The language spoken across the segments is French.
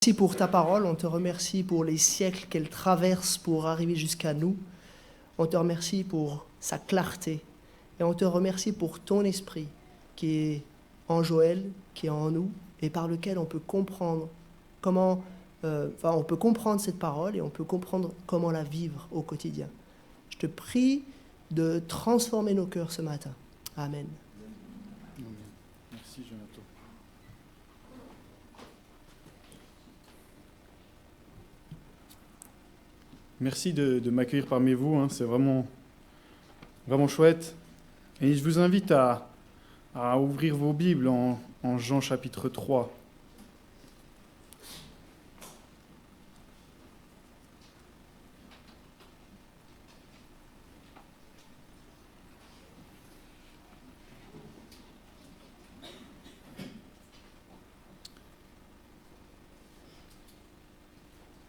Merci pour ta parole, on te remercie pour les siècles qu'elle traverse pour arriver jusqu'à nous. On te remercie pour sa clarté et on te remercie pour ton esprit qui est en Joël, qui est en nous et par lequel on peut comprendre on peut comprendre cette parole et on peut comprendre comment la vivre au quotidien. Je te prie de transformer nos cœurs ce matin. Amen. Merci Jonathan. Merci de m'accueillir parmi vous, c'est vraiment chouette. Et je vous invite à ouvrir vos Bibles en Jean chapitre 3.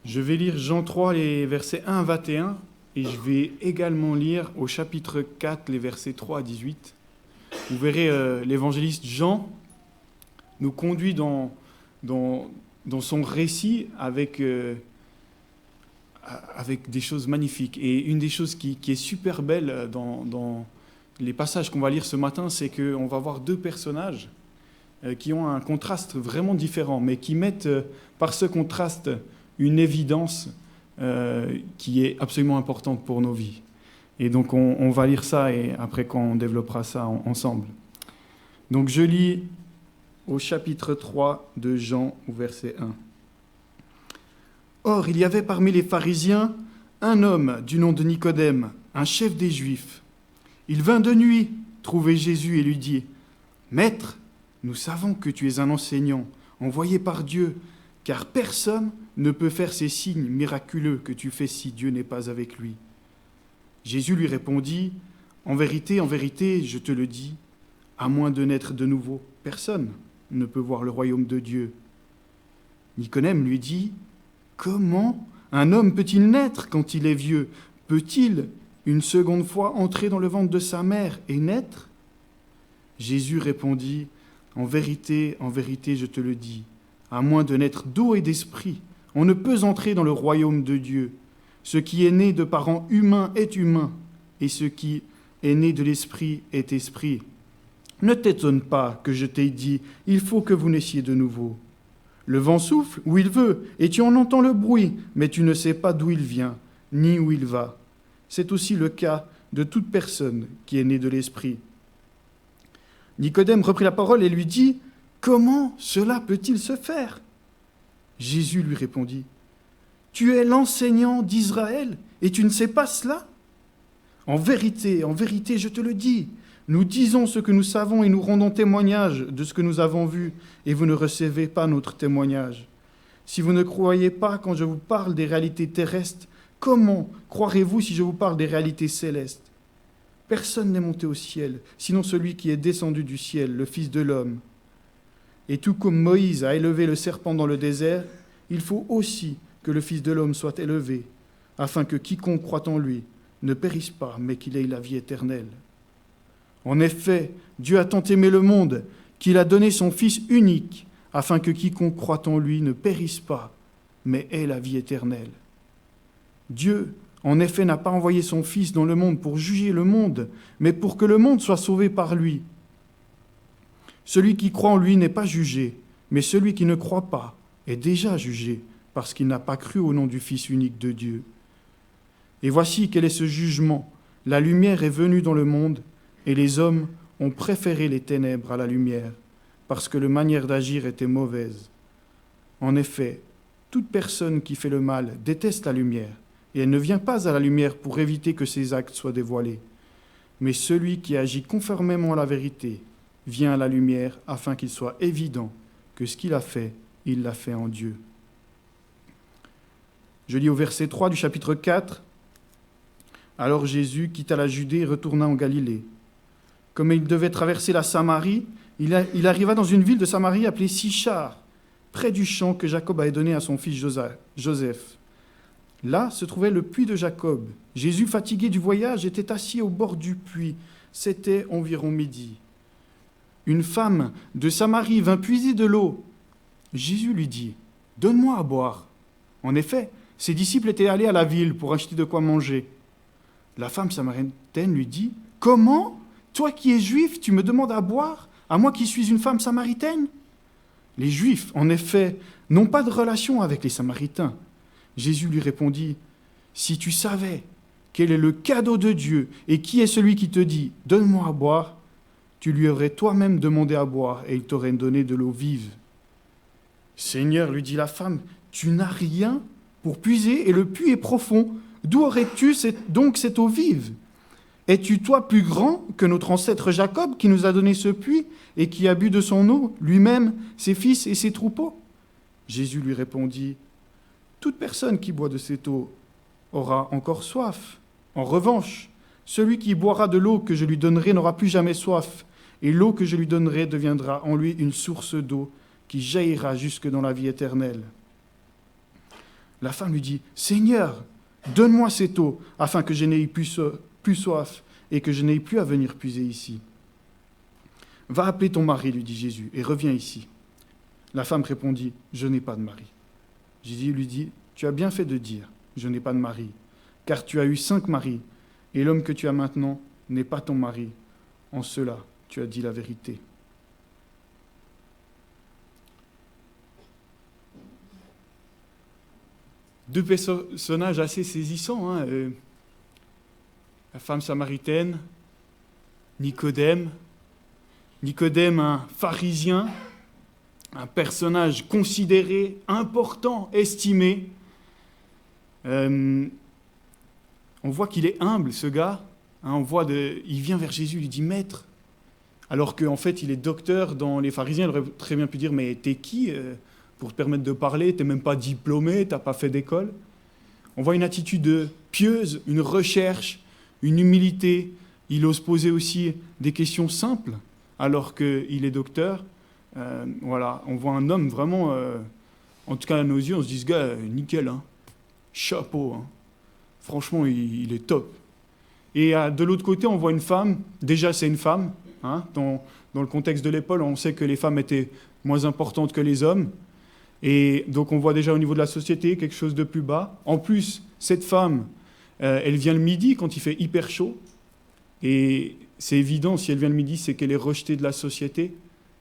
Je vais lire Jean 3, les versets 1 à 21, et je vais également lire au chapitre 4, les versets 3 à 18. Vous verrez, l'évangéliste Jean nous conduit dans son récit avec des choses magnifiques. Et une des choses qui est super belle dans les passages qu'on va lire ce matin, c'est qu'on va voir deux personnages qui ont un contraste vraiment différent, mais qui mettent par ce contraste une évidence qui est absolument importante pour nos vies. Et donc on va lire ça et après on développera ça ensemble. Donc je lis au chapitre 3 de Jean au verset 1. Or, il y avait parmi les pharisiens un homme du nom de Nicodème, un chef des Juifs. Il vint de nuit trouver Jésus et lui dit : « Maître, nous savons que tu es un enseignant envoyé par Dieu, car personne ne peut faire ces signes miraculeux que tu fais si Dieu n'est pas avec lui. » Jésus lui répondit : « en vérité, je te le dis, à moins de naître de nouveau, personne ne peut voir le royaume de Dieu. » Nicodème lui dit : « Comment un homme peut-il naître quand il est vieux ? Peut-il une seconde fois entrer dans le ventre de sa mère et naître ? » Jésus répondit : « en vérité, je te le dis, à moins de naître d'eau et d'esprit, on ne peut entrer dans le royaume de Dieu. Ce qui est né de parents humains est humain, et ce qui est né de l'esprit est esprit. Ne t'étonne pas que je t'ai dit, il faut que vous naissiez de nouveau. Le vent souffle où il veut, et tu en entends le bruit, mais tu ne sais pas d'où il vient, ni où il va. C'est aussi le cas de toute personne qui est née de l'esprit. » Nicodème reprit la parole et lui dit : « Comment cela peut-il se faire ? » Jésus lui répondit : « Tu es l'enseignant d'Israël et tu ne sais pas cela ? En vérité, je te le dis, nous disons ce que nous savons et nous rendons témoignage de ce que nous avons vu, et vous ne recevez pas notre témoignage. Si vous ne croyez pas quand je vous parle des réalités terrestres, comment croirez-vous si je vous parle des réalités célestes ? Personne n'est monté au ciel, sinon celui qui est descendu du ciel, le Fils de l'homme. Et tout comme Moïse a élevé le serpent dans le désert, il faut aussi que le Fils de l'homme soit élevé, afin que quiconque croit en lui ne périsse pas, mais qu'il ait la vie éternelle. En effet, Dieu a tant aimé le monde qu'il a donné son Fils unique, afin que quiconque croit en lui ne périsse pas, mais ait la vie éternelle. Dieu, en effet, n'a pas envoyé son Fils dans le monde pour juger le monde, mais pour que le monde soit sauvé par lui. Celui qui croit en lui n'est pas jugé, mais celui qui ne croit pas est déjà jugé, parce qu'il n'a pas cru au nom du Fils unique de Dieu. Et voici quel est ce jugement. La lumière est venue dans le monde, et les hommes ont préféré les ténèbres à la lumière, parce que leur manière d'agir était mauvaise. En effet, toute personne qui fait le mal déteste la lumière, et elle ne vient pas à la lumière pour éviter que ses actes soient dévoilés. Mais celui qui agit conformément à la vérité vient à la lumière afin qu'il soit évident que ce qu'il a fait, il l'a fait en Dieu. Je lis au verset 3 du chapitre 4. Alors Jésus quitta la Judée et retourna en Galilée. Comme il devait traverser la Samarie, il arriva dans une ville de Samarie appelée Sichar, près du champ que Jacob avait donné à son fils Joseph. Là se trouvait le puits de Jacob. Jésus, fatigué du voyage, était assis au bord du puits. C'était environ midi. Une femme de Samarie vint puiser de l'eau. Jésus lui dit : donne-moi à boire. » En effet, ses disciples étaient allés à la ville pour acheter de quoi manger. La femme samaritaine lui dit, « Comment ? Toi qui es juif, tu me demandes à boire, à moi qui suis une femme samaritaine ?» Les Juifs, en effet, n'ont pas de relation avec les Samaritains. Jésus lui répondit, « Si tu savais quel est le cadeau de Dieu et qui est celui qui te dit « Donne-moi à boire », tu lui aurais toi-même demandé à boire et il t'aurait donné de l'eau vive. »« Seigneur, lui dit la femme, tu n'as rien pour puiser et le puits est profond. D'où aurais-tu donc cette eau vive ? Es-tu toi plus grand que notre ancêtre Jacob qui nous a donné ce puits et qui a bu de son eau, lui-même, ses fils et ses troupeaux ? » Jésus lui répondit, « Toute personne qui boit de cette eau aura encore soif. En revanche, celui qui boira de l'eau que je lui donnerai n'aura plus jamais soif, et l'eau que je lui donnerai deviendra en lui une source d'eau qui jaillira jusque dans la vie éternelle. » La femme lui dit, « Seigneur, donne-moi cette eau, afin que je n'aie plus soif et que je n'aie plus à venir puiser ici. » « Va appeler ton mari, lui dit Jésus, et reviens ici. » La femme répondit, « Je n'ai pas de mari. » Jésus lui dit, « Tu as bien fait de dire, je n'ai pas de mari, car tu as eu 5 maris, et l'homme que tu as maintenant n'est pas ton mari. En cela, tu as dit la vérité. » Deux personnages assez saisissants, la femme samaritaine, Nicodème. Nicodème, un pharisien, un personnage considéré, important, estimé. On voit qu'il est humble, ce gars. Il vient vers Jésus, il lui dit « Maître ». Alors qu'en fait, il est docteur dans les pharisiens. Il aurait très bien pu dire « Mais t'es qui pour te permettre de parler ? T'es même pas diplômé, t'as pas fait d'école ». On voit une attitude pieuse, une recherche, une humilité. Il ose poser aussi des questions simples, alors qu'il est docteur. On voit un homme vraiment, en tout cas à nos yeux, on se dit, ce gars, nickel, chapeau, franchement, il est top. Et de l'autre côté, on voit une femme, déjà c'est une femme, dans le contexte de l'époque, on sait que les femmes étaient moins importantes que les hommes, et donc on voit déjà au niveau de la société quelque chose de plus bas. En plus, cette femme, elle vient le midi quand il fait hyper chaud, et c'est évident, si elle vient le midi, c'est qu'elle est rejetée de la société.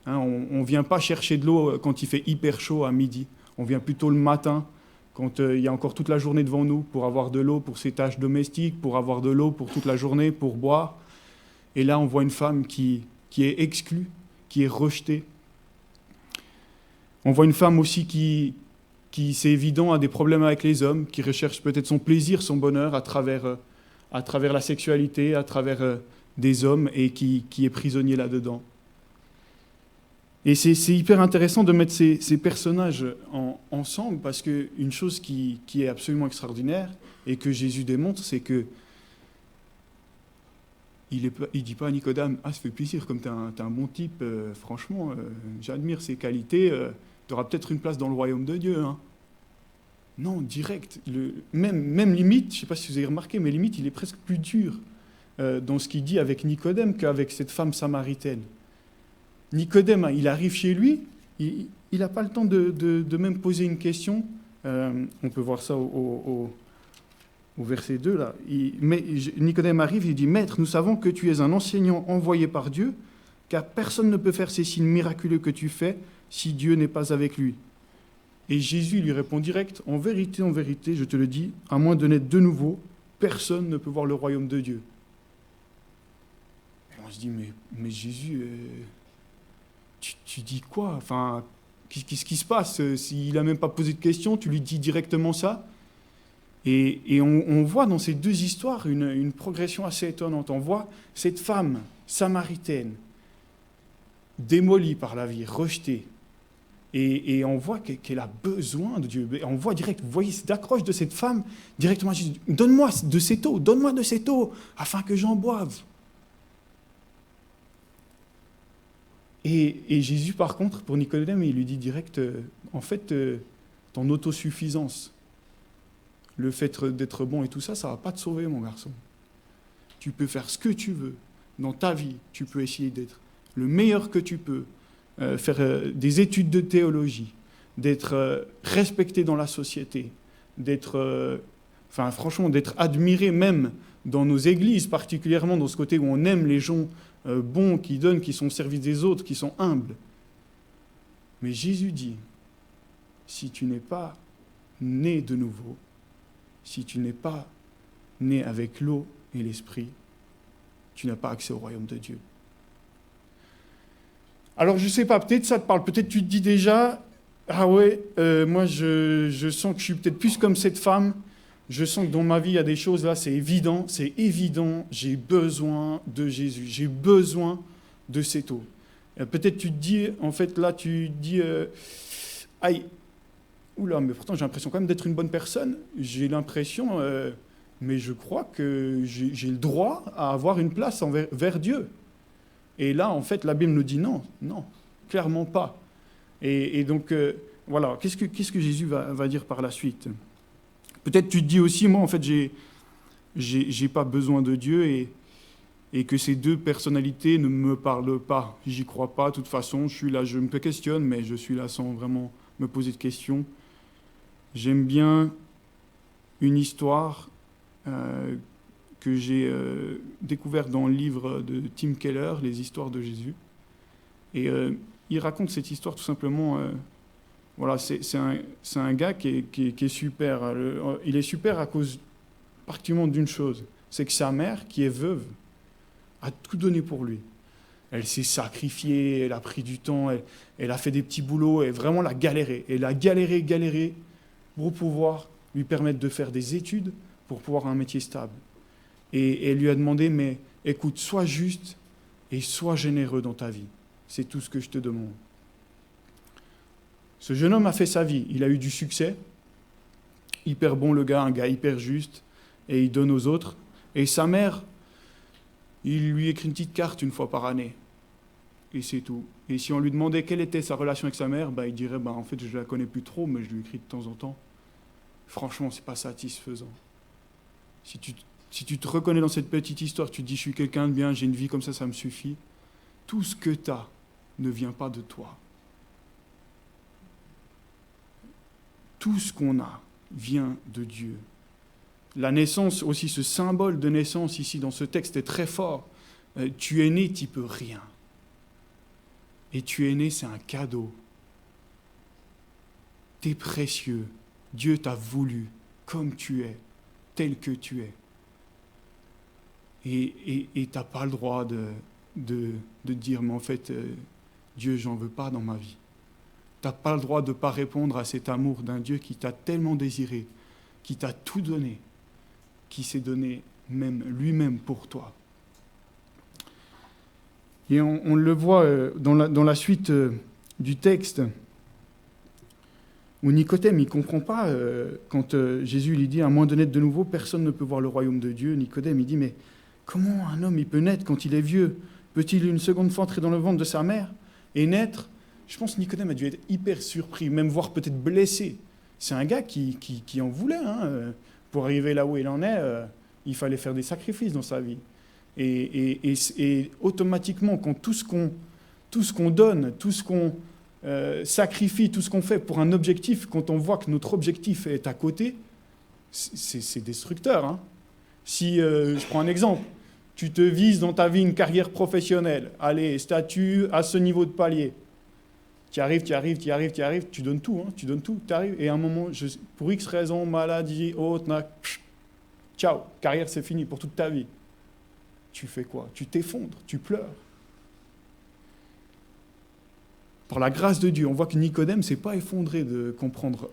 On ne vient pas chercher de l'eau quand il fait hyper chaud à midi. On vient plutôt le matin, quand il y a encore toute la journée devant nous, pour avoir de l'eau pour ses tâches domestiques, pour avoir de l'eau pour toute la journée, pour boire. Et là, on voit une femme qui est exclue, qui est rejetée. On voit une femme aussi qui, c'est évident, a des problèmes avec les hommes, qui recherche peut-être son plaisir, son bonheur à travers la sexualité, à travers des hommes, et qui est prisonnier là-dedans. Et c'est hyper intéressant de mettre ces personnages ensemble, parce qu'une chose qui est absolument extraordinaire, et que Jésus démontre, c'est que il dit pas à Nicodème, « Ah, ça fait plaisir, comme t'es un bon type, franchement, j'admire ses qualités, tu auras peut-être une place dans le royaume de Dieu. » Non, direct. Même limite, je ne sais pas si vous avez remarqué, mais limite, il est presque plus dur dans ce qu'il dit avec Nicodème qu'avec cette femme samaritaine. Nicodème, il arrive chez lui, il n'a pas le temps de même poser une question. On peut voir ça au verset 2. Là. Nicodème arrive, il dit « Maître, nous savons que tu es un enseignant envoyé par Dieu, car personne ne peut faire ces signes miraculeux que tu fais si Dieu n'est pas avec lui. » Et Jésus lui répond direct, « En vérité, je te le dis, à moins de naître de nouveau, personne ne peut voir le royaume de Dieu. » Et on se dit, mais Jésus, tu dis quoi ? Enfin, qu'est-ce qui se passe ? S'il n'a même pas posé de questions, tu lui dis directement ça ? Et on voit dans ces deux histoires une progression assez étonnante. On voit cette femme samaritaine, démolie par la vie, rejetée, et on voit qu'elle a besoin de Dieu. On voit direct, vous voyez cette accroche de cette femme directement à Jésus. « Donne-moi de cette eau, afin que j'en boive. » Et Jésus, par contre, pour Nicodème, il lui dit direct, en fait, ton autosuffisance, le fait d'être bon et tout ça, ça ne va pas te sauver, mon garçon. Tu peux faire ce que tu veux dans ta vie. Tu peux essayer d'être le meilleur que tu peux, faire des études de théologie, d'être respecté dans la société, franchement, d'être admiré même dans nos églises, particulièrement dans ce côté où on aime les gens bons, qui donnent, qui sont au service des autres, qui sont humbles. Mais Jésus dit, si tu n'es pas né de nouveau, si tu n'es pas né avec l'eau et l'esprit, tu n'as pas accès au royaume de Dieu. Alors je ne sais pas, peut-être ça te parle, peut-être tu te dis déjà, ah ouais, moi je sens que je suis peut-être plus comme cette femme, je sens que dans ma vie il y a des choses là, c'est évident, j'ai besoin de Jésus, j'ai besoin de cette eau. Peut-être tu te dis, en fait là tu te dis, aïe, oula, mais pourtant j'ai l'impression quand même d'être une bonne personne, j'ai l'impression, mais je crois que j'ai le droit à avoir une place vers Dieu. Et là, en fait, la Bible nous dit non, clairement pas. Et donc, voilà, qu'est-ce que Jésus va dire par la suite ? Peut-être tu te dis aussi, moi, en fait, j'ai pas besoin de Dieu et que ces deux personnalités ne me parlent pas. J'y crois pas, de toute façon, je suis là, je me questionne, mais je suis là sans vraiment me poser de questions. J'aime bien une histoire que j'ai découvert dans le livre de Tim Keller, Les histoires de Jésus. Et il raconte cette histoire tout simplement. Voilà, c'est un gars qui est super. Il est super à cause particulièrement d'une chose, c'est que sa mère, qui est veuve, a tout donné pour lui. Elle s'est sacrifiée, elle a pris du temps, elle a fait des petits boulots, et vraiment elle a galéré. Elle a galéré pour pouvoir lui permettre de faire des études, pour pouvoir avoir un métier stable. Et elle lui a demandé, mais écoute, sois juste et sois généreux dans ta vie. C'est tout ce que je te demande. Ce jeune homme a fait sa vie, il a eu du succès, hyper bon le gars, un gars hyper juste, et il donne aux autres. Et sa mère, il lui écrit une petite carte une fois par année. Et c'est tout. Et si on lui demandait quelle était sa relation avec sa mère, il dirait, en fait, je la connais plus trop, mais je lui écris de temps en temps. Franchement, c'est pas satisfaisant. Si tu te reconnais dans cette petite histoire, tu te dis, je suis quelqu'un de bien, j'ai une vie comme ça me suffit. Tout ce que tu as ne vient pas de toi. Tout ce qu'on a vient de Dieu. La naissance, aussi ce symbole de naissance ici dans ce texte est très fort. Tu es né, tu peux rien. Et tu es né, c'est un cadeau. Tu es précieux. Dieu t'a voulu comme tu es, tel que tu es. Et tu n'as pas le droit de dire, mais en fait, Dieu, j'en veux pas dans ma vie. Tu n'as pas le droit de ne pas répondre à cet amour d'un Dieu qui t'a tellement désiré, qui t'a tout donné, qui s'est donné même lui-même pour toi. Et on le voit dans la suite du texte, où Nicodème, il ne comprend pas, quand Jésus lui dit « À moins de naître de nouveau, personne ne peut voir le royaume de Dieu ». Nicodème, il dit « Mais comment un homme il peut naître quand il est vieux ? Peut-il une seconde fois entrer dans le ventre de sa mère et naître ?» Je pense que Nicodème a dû être hyper surpris, même voire peut-être blessé. C'est un gars qui en voulait. Pour arriver là où il en est, il fallait faire des sacrifices dans sa vie. Et automatiquement, quand tout ce qu'on donne, tout ce qu'on sacrifie, tout ce qu'on fait pour un objectif, quand on voit que notre objectif est à côté, c'est destructeur. Si, je prends un exemple, tu te vises dans ta vie une carrière professionnelle, allez, statut à ce niveau de palier, tu arrives, tu donnes tout, tu arrives, et à un moment, pour X raison, maladie, autre, ciao, carrière c'est fini pour toute ta vie. Tu fais quoi ? Tu t'effondres, tu pleures. Par la grâce de Dieu, on voit que Nicodème ne s'est pas effondré de comprendre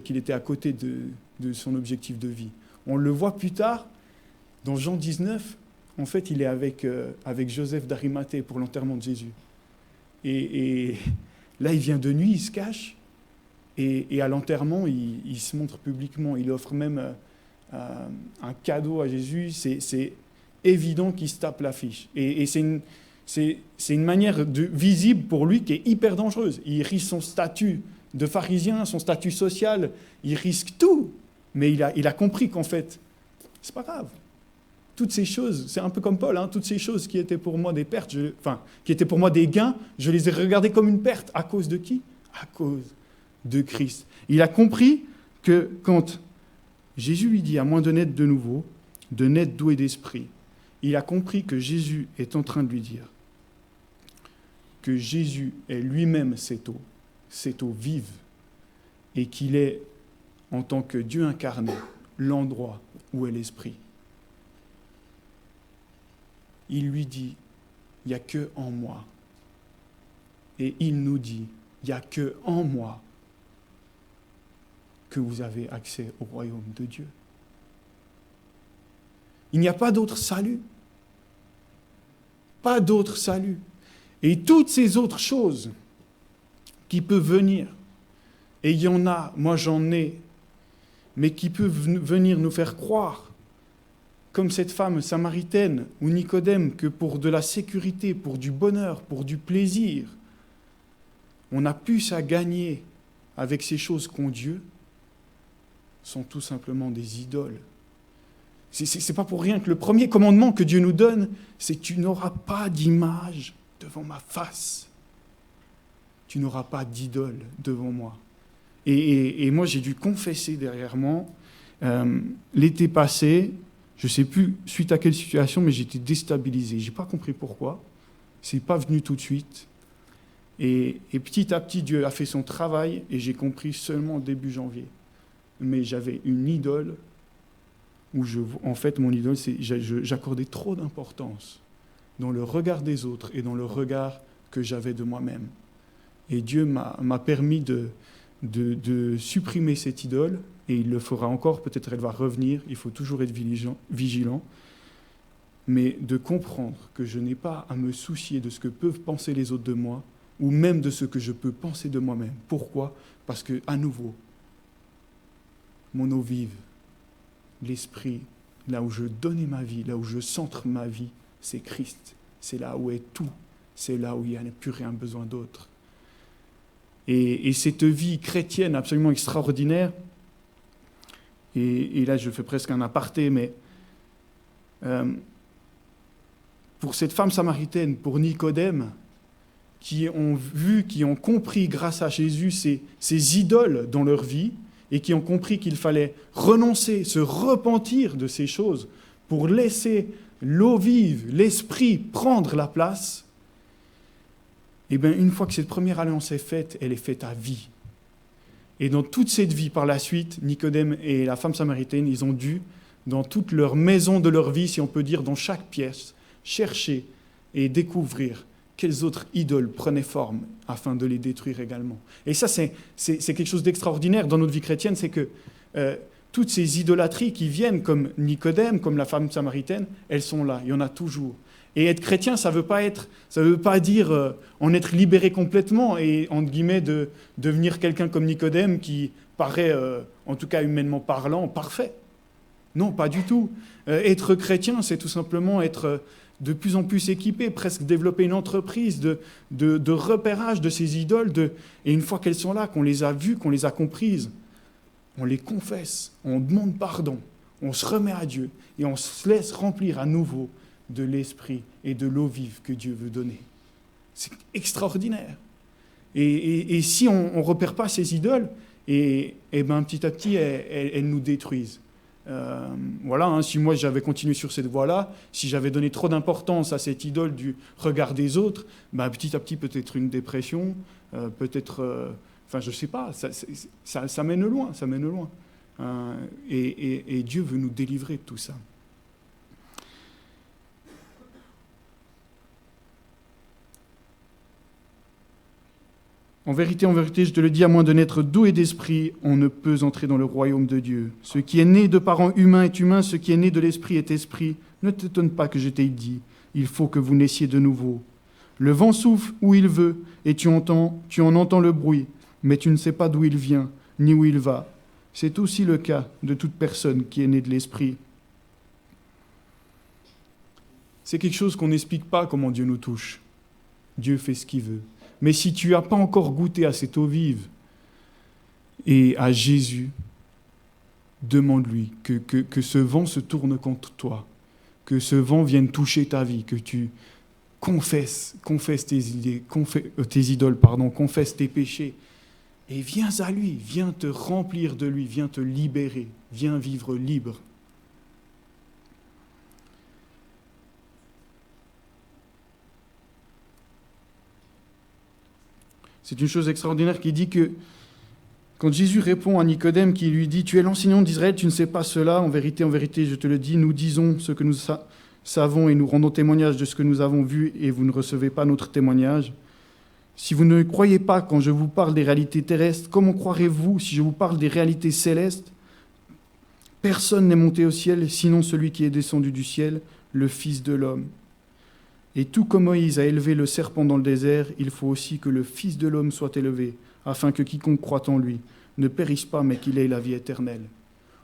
qu'il était à côté de son objectif de vie. On le voit plus tard, dans Jean 19, en fait, il est avec Joseph d'Arimathée pour l'enterrement de Jésus. Et là, il vient de nuit, il se cache, et à l'enterrement, il se montre publiquement. Il offre même un cadeau à Jésus. C'est évident qu'il se tape l'affiche. Et c'est une manière visible pour lui qui est hyper dangereuse. Il risque son statut de pharisien, son statut social, il risque tout. Mais il a compris qu'en fait, c'est pas grave. Toutes ces choses, c'est un peu comme Paul, toutes ces choses qui étaient pour moi des pertes, qui étaient pour moi des gains, je les ai regardées comme une perte. À cause de qui ? À cause de Christ. Il a compris que quand Jésus lui dit « à moins de naître de nouveau, de naître d'eau et d'esprit », il a compris que Jésus est en train de lui dire que Jésus est lui-même cette eau vive, et qu'il est, en tant que Dieu incarné, l'endroit où est l'Esprit. Il lui dit, il n'y a que en moi. Et il nous dit, il n'y a que en moi que vous avez accès au royaume de Dieu. Il n'y a pas d'autre salut. Pas d'autre salut. Et toutes ces autres choses qui peuvent venir, et il y en a, moi j'en ai, mais qui peuvent venir nous faire croire, comme cette femme samaritaine ou Nicodème, que pour de la sécurité, pour du bonheur, pour du plaisir, on a plus à gagner avec ces choses qu'ont Dieu, sont tout simplement des idoles. C'est pas pour rien que le premier commandement que Dieu nous donne, c'est « tu n'auras pas d'image devant ma face. Tu n'auras pas d'idole devant moi. » Et moi, j'ai dû confesser derrière moi, l'été passé, je ne sais plus suite à quelle situation, mais j'étais déstabilisé. Je n'ai pas compris pourquoi. Ce n'est pas venu tout de suite. Et petit à petit, Dieu a fait son travail, et j'ai compris seulement début janvier. Mais j'avais une idole, où en fait, mon idole, j'accordais trop d'importance dans le regard des autres et dans le regard que j'avais de moi-même. Et Dieu m'a permis de supprimer cette idole, et il le fera encore, peut-être elle va revenir, il faut toujours être vigilant, mais de comprendre que je n'ai pas à me soucier de ce que peuvent penser les autres de moi, ou même de ce que je peux penser de moi-même. Pourquoi ? Parce que, à nouveau, mon eau vive, l'esprit, là où je donnais ma vie, là où je centre ma vie, c'est Christ. C'est là où est tout. C'est là où il n'y a plus rien besoin d'autre. Et cette vie chrétienne absolument extraordinaire, et là je fais presque un aparté, mais pour cette femme samaritaine, pour Nicodème, qui ont vu, qui ont compris grâce à Jésus ces idoles dans leur vie, et qui ont compris qu'il fallait renoncer, se repentir de ces choses pour laisser l'eau vive, l'esprit prendre la place, et bien une fois que cette première alliance est faite, elle est faite à vie. Et dans toute cette vie, par la suite, Nicodème et la femme samaritaine, ils ont dû, dans toute leur maison de leur vie, si on peut dire, dans chaque pièce, chercher et découvrir quelles autres idoles prenaient forme afin de les détruire également. Et ça, c'est quelque chose d'extraordinaire dans notre vie chrétienne, c'est que toutes ces idolâtries qui viennent comme Nicodème, comme la femme samaritaine, elles sont là, il y en a toujours. Et être chrétien, ça veut pas dire en être libéré complètement et, entre guillemets, de devenir quelqu'un comme Nicodème qui paraît, en tout cas humainement parlant, parfait. Non, pas du tout. Être chrétien, c'est tout simplement être de plus en plus équipé, presque développer une entreprise de repérage de ces idoles. Et une fois qu'elles sont là, qu'on les a vues, qu'on les a comprises, on les confesse, on demande pardon, on se remet à Dieu et on se laisse remplir à nouveau de l'esprit et de l'eau vive que Dieu veut donner. C'est extraordinaire. Et si on ne repère pas ces idoles, et ben petit à petit, elles nous détruisent. Voilà, si moi j'avais continué sur cette voie-là, si j'avais donné trop d'importance à cette idole du regard des autres, ben petit à petit peut-être une dépression, peut-être, je ne sais pas, ça mène loin, ça mène loin. Et Dieu veut nous délivrer de tout ça. En vérité, je te le dis, à moins de naître d'eau et d'esprit, on ne peut entrer dans le royaume de Dieu. Ce qui est né de parents humains est humain, ce qui est né de l'esprit est esprit. Ne t'étonne pas que je t'ai dit, il faut que vous naissiez de nouveau. Le vent souffle où il veut, et tu en entends le bruit, mais tu ne sais pas d'où il vient, ni où il va. C'est aussi le cas de toute personne qui est née de l'esprit. C'est quelque chose qu'on n'explique pas comment Dieu nous touche. Dieu fait ce qu'il veut. Mais si tu n'as pas encore goûté à cette eau vive et à Jésus, demande-lui que ce vent se tourne contre toi, que ce vent vienne toucher ta vie, que tu confesses tes idoles, confesses tes péchés Et viens à lui, viens te remplir de lui, viens te libérer, viens vivre libre. C'est une chose extraordinaire qui dit que quand Jésus répond à Nicodème qui lui dit « Tu es l'enseignant d'Israël, tu ne sais pas cela, en vérité, je te le dis, nous disons ce que nous savons et nous rendons témoignage de ce que nous avons vu et vous ne recevez pas notre témoignage. Si vous ne croyez pas quand je vous parle des réalités terrestres, comment croirez-vous si je vous parle des réalités célestes ? Personne n'est monté au ciel, sinon celui qui est descendu du ciel, le Fils de l'homme. Et tout comme Moïse a élevé le serpent dans le désert, il faut aussi que le Fils de l'homme soit élevé, afin que quiconque croit en lui ne périsse pas, mais qu'il ait la vie éternelle. »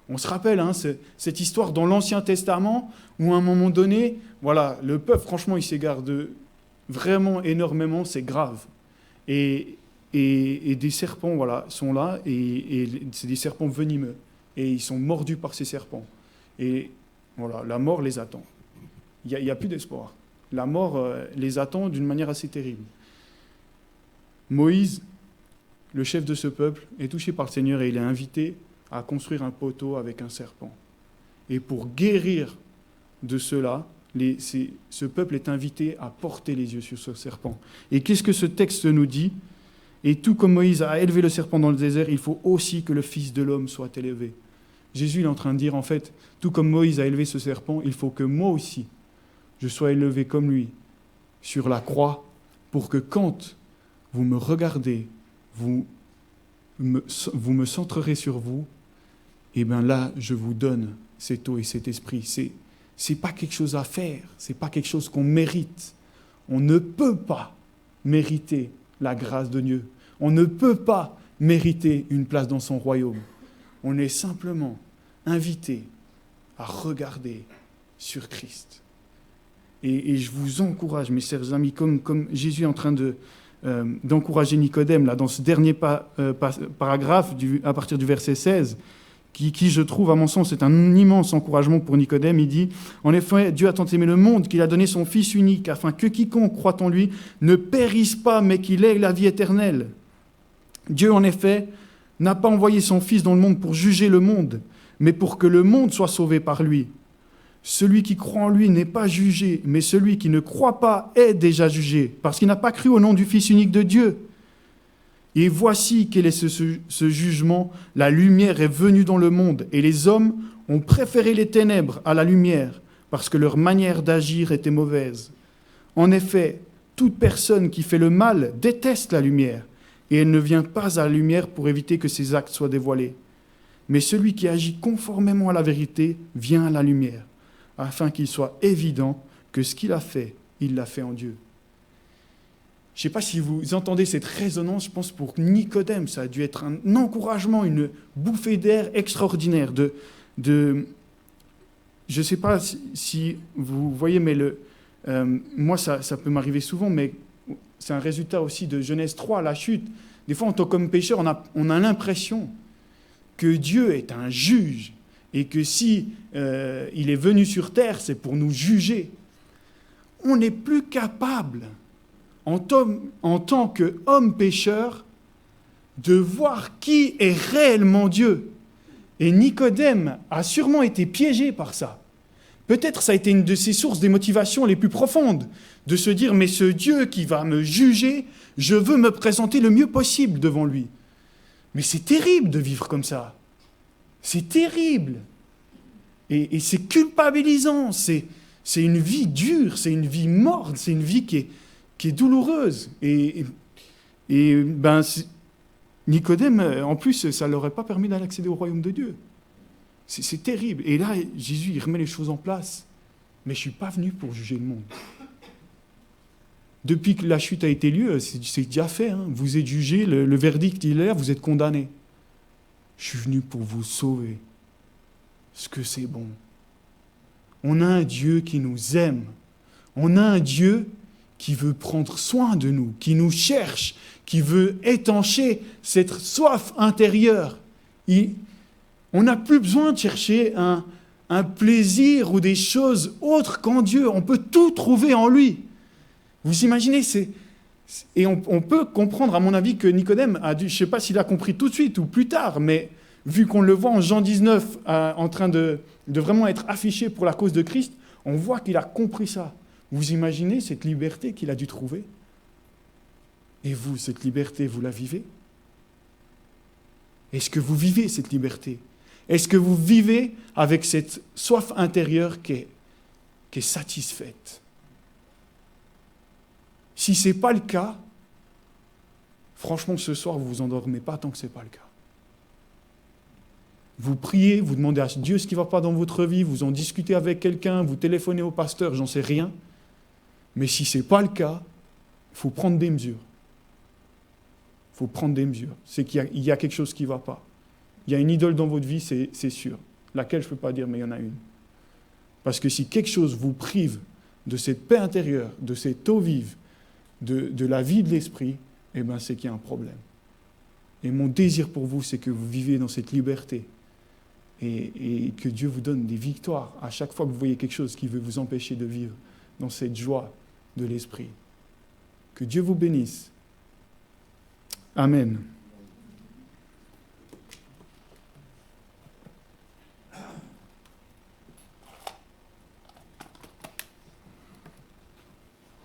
On se rappelle cette histoire dans l'Ancien Testament, où à un moment donné, voilà, le peuple, franchement, il s'égare vraiment énormément, c'est grave. Et des serpents sont là, et c'est des serpents venimeux. Et ils sont mordus par ces serpents. Et voilà, la mort les attend. Il n'y a plus d'espoir. La mort les attend d'une manière assez terrible. Moïse, le chef de ce peuple, est touché par le Seigneur et il est invité à construire un poteau avec un serpent. Et pour guérir de cela, ce peuple est invité à porter les yeux sur ce serpent. Et qu'est-ce que ce texte nous dit ? Et tout comme Moïse a élevé le serpent dans le désert, il faut aussi que le Fils de l'homme soit élevé. Jésus est en train de dire, en fait, tout comme Moïse a élevé ce serpent, il faut que moi aussi, je sois élevé comme lui sur la croix, pour que quand vous me regardez, vous me centrerez sur vous, et bien là, je vous donne cette eau et cet esprit. C'est pas quelque chose à faire, c'est pas quelque chose qu'on mérite. On ne peut pas mériter la grâce de Dieu. On ne peut pas mériter une place dans son royaume. On est simplement invité à regarder sur Christ. Et je vous encourage, mes chers amis, comme Jésus est en train d'encourager Nicodème, là, dans ce dernier paragraphe, à partir du verset 16, qui, je trouve, à mon sens, est un immense encouragement pour Nicodème. Il dit « En effet, Dieu a tant aimé le monde qu'il a donné son Fils unique, afin que quiconque croit en lui ne périsse pas, mais qu'il ait la vie éternelle. Dieu, en effet, n'a pas envoyé son Fils dans le monde pour juger le monde, mais pour que le monde soit sauvé par lui. Celui qui croit en lui n'est pas jugé, mais celui qui ne croit pas est déjà jugé, parce qu'il n'a pas cru au nom du Fils unique de Dieu. Et voici quel est ce jugement. La lumière est venue dans le monde, et les hommes ont préféré les ténèbres à la lumière, parce que leur manière d'agir était mauvaise. En effet, toute personne qui fait le mal déteste la lumière, et elle ne vient pas à la lumière pour éviter que ses actes soient dévoilés. Mais celui qui agit conformément à la vérité vient à la lumière, afin qu'il soit évident que ce qu'il a fait, il l'a fait en Dieu. Je ne sais pas si vous entendez cette résonance, je pense pour Nicodème, ça a dû être un encouragement, une bouffée d'air extraordinaire. Je ne sais pas si vous voyez, mais moi ça peut m'arriver souvent, mais c'est un résultat aussi de Genèse 3, la chute. Des fois, en tant qu'homme pécheur, on a l'impression que Dieu est un juge et que si il est venu sur terre, c'est pour nous juger. On n'est plus capable, en tant qu'homme pécheur, de voir qui est réellement Dieu. Et Nicodème a sûrement été piégé par ça. Peut-être ça a été une de ses sources des motivations les plus profondes, de se dire, mais ce Dieu qui va me juger, je veux me présenter le mieux possible devant lui. Mais c'est terrible de vivre comme ça. C'est terrible. Et c'est culpabilisant. C'est une vie dure, c'est une vie morte, c'est une vie qui est douloureuse. Et Nicodème, en plus, ça ne leur aurait pas permis d'aller accéder au royaume de Dieu. C'est terrible. Et là, Jésus, il remet les choses en place. Mais je ne suis pas venu pour juger le monde. Depuis que la chute a été lieu, c'est déjà fait. Hein. Vous êtes jugé, le verdict, il est là, vous êtes condamné. Je suis venu pour vous sauver. Ce que c'est bon. On a un Dieu qui nous aime. On a un Dieu qui veut prendre soin de nous, qui nous cherche, qui veut étancher cette soif intérieure. On n'a plus besoin de chercher un plaisir ou des choses autres qu'en Dieu. On peut tout trouver en lui. Vous imaginez, Et on peut comprendre, à mon avis, que Nicodème a dû, je ne sais pas s'il a compris tout de suite ou plus tard, mais vu qu'on le voit en Jean 19 en train de vraiment être affiché pour la cause de Christ, on voit qu'il a compris ça. Vous imaginez cette liberté qu'il a dû trouver? Et vous, cette liberté, vous la vivez? Est-ce que vous vivez cette liberté? Est-ce que vous vivez avec cette soif intérieure qui est satisfaite? Si ce n'est pas le cas, franchement, ce soir, vous ne vous endormez pas tant que ce n'est pas le cas. Vous priez, vous demandez à Dieu ce qui ne va pas dans votre vie, vous en discutez avec quelqu'un, vous téléphonez au pasteur, j'en sais rien. Mais si ce n'est pas le cas, il faut prendre des mesures. Il faut prendre des mesures. C'est qu'il y a quelque chose qui ne va pas. Il y a une idole dans votre vie, c'est sûr. Laquelle, je ne peux pas dire, mais il y en a une. Parce que si quelque chose vous prive de cette paix intérieure, de cette eau vive, de la vie de l'esprit, eh bien, c'est qu'il y a un problème. Et mon désir pour vous, c'est que vous vivez dans cette liberté et que Dieu vous donne des victoires à chaque fois que vous voyez quelque chose qui veut vous empêcher de vivre dans cette joie de l'esprit. Que Dieu vous bénisse. Amen.